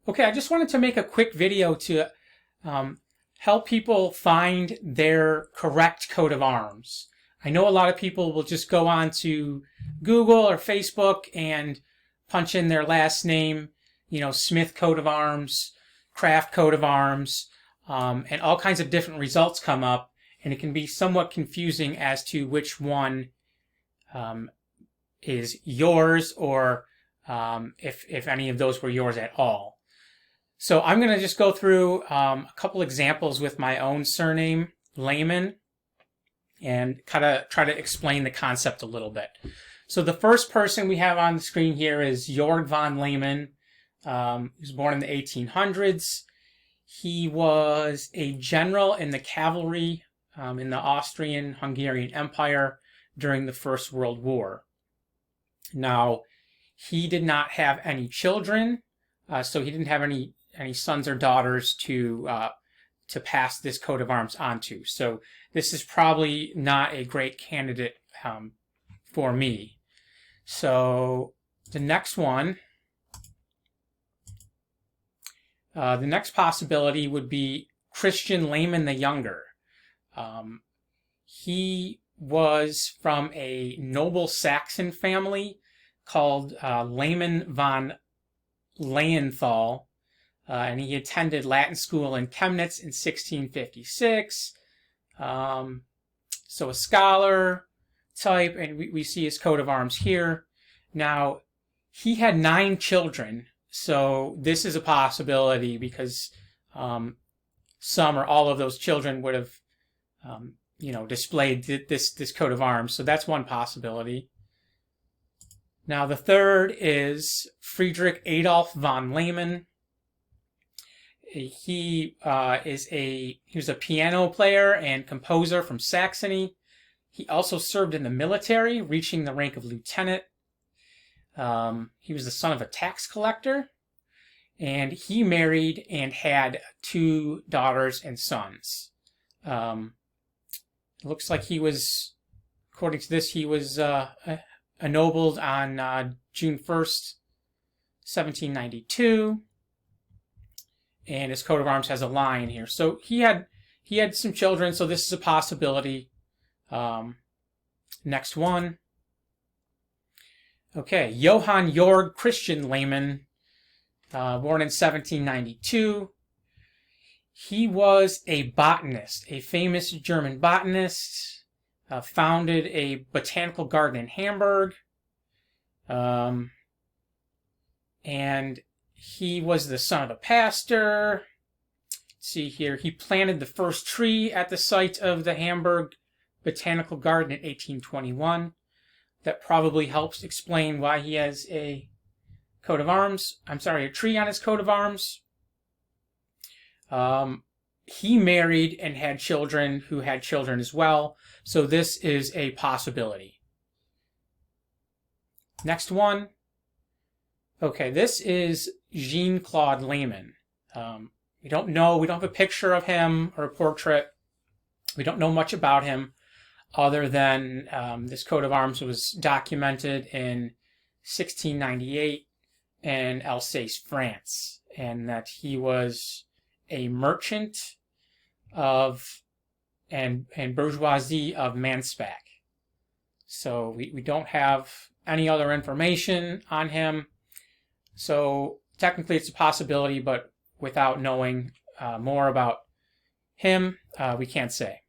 Okay, I just wanted to make a quick video to help people find their correct coat of arms. I know a lot of people will just go on to Google or Facebook and punch in their last name, Smith coat of arms, Kraft coat of arms, and all kinds of different results come up, and it can be somewhat confusing as to which one is yours, or if any of those were yours at all. So I'm going to just go through a couple examples with my own surname, Lehman, and kind of try to explain the concept a little bit. So the first person we have on the screen here is Georg von Lehman. He was born in the 1800s. He was a general in the cavalry in the Austrian-Hungarian Empire during the First World War. Now, he did not have any children, so he didn't have any sons or daughters to pass this coat of arms onto. So this is probably not a great candidate for me. So the next one, the next possibility would be Christian Lehman the Younger. He was from a noble Saxon family called Lehman von Leyenthal, and he attended Latin school in Chemnitz in 1656. So a scholar type, and we see his coat of arms here. Now, he had 9 children, so this is a possibility because some or all of those children would have displayed this coat of arms. So that's one possibility. Now the third is Friedrich Adolf von Lehman. He was a piano player and composer from Saxony. He also served in the military, reaching the rank of lieutenant. He was the son of a tax collector, and he married and had 2 daughters and sons. It looks like he was, according to this, he was ennobled on June 1st, 1792. And his coat of arms has a lion here. So he had some children, so this is a possibility. Next one. Okay, Johann Georg Christian Lehman, born in 1792. He was a botanist, a famous German botanist, founded a botanical garden in Hamburg, and he was the son of a pastor. Let's see here, he planted the first tree at the site of the Hamburg Botanical Garden in 1821. That probably helps explain why he has a coat of arms. I'm sorry, a tree on his coat of arms. He married and had children who had children as well. So this is a possibility. Next one. Okay, this is Jean-Claude Lehman. We don't have a picture of him or a portrait. We don't know much about him other than this coat of arms was documented in 1698 in Alsace, France, and that he was a merchant of and bourgeoisie of Mansbach. So we don't have any other information on him. So technically it's a possibility, but without knowing more about him, we can't say.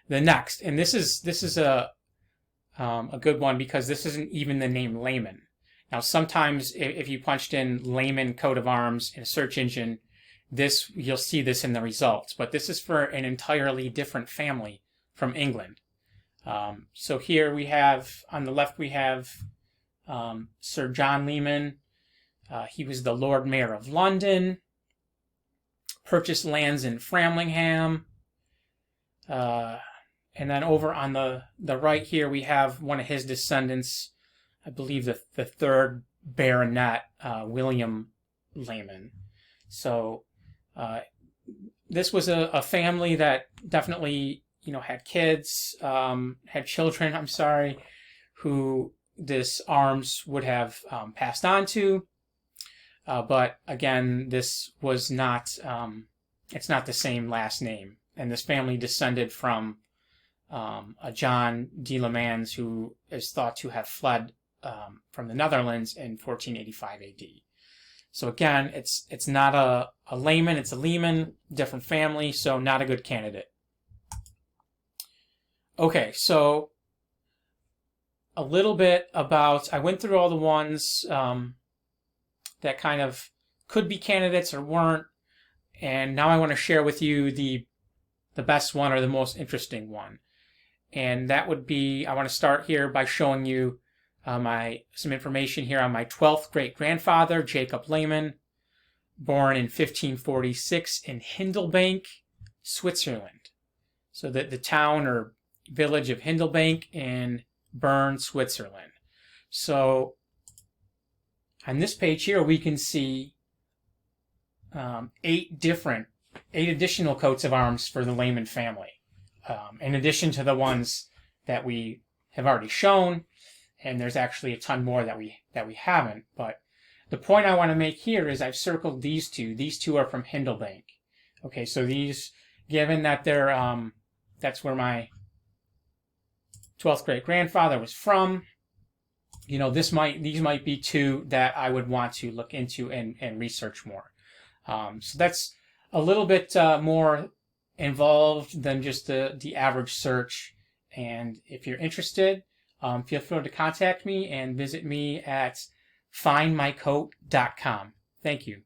The next, and this is a good one because this isn't even the name Lehman. Now sometimes if you punched in Lehman coat of arms in a search engine, you'll see this in the results, but this is for an entirely different family from England. So here we have, on the left we have Sir John Lehman. He was the Lord Mayor of London, purchased lands in Framlingham, and then over on the right here we have one of his descendants, I believe the 3rd Baronet, William Lehman. So this was a family that definitely had kids, had children, I'm sorry, who this arms would have passed on to. but again, this was not, it's not the same last name. And this family descended from a John de Lemans, who is thought to have fled from the Netherlands in 1485 AD. So again, it's not a Lehman, it's a Lehman, different family, so not a good candidate. Okay, so a little bit about, I went through all the ones that kind of could be candidates or weren't, and now I want to share with you the best one or the most interesting one. And that would be, I want to start here by showing you some information here on my 12th great-grandfather, Jacob Lehman, born in 1546 in Hindelbank, Switzerland. So the town or village of Hindelbank in Bern, Switzerland. So on this page here, we can see 8 additional coats of arms for the Lehman family, in addition to the ones that we have already shown, and there's actually a ton more that we haven't. But the point I want to make here is I've circled these two. These two are from Hindelbank. Okay, so these, given that they're that's where my 12th great-grandfather was from, you know, these might be two that I would want to look into and research more. So that's a little bit more involved than just the average search. And if you're interested, feel free to contact me and visit me at findmycoat.com. Thank you.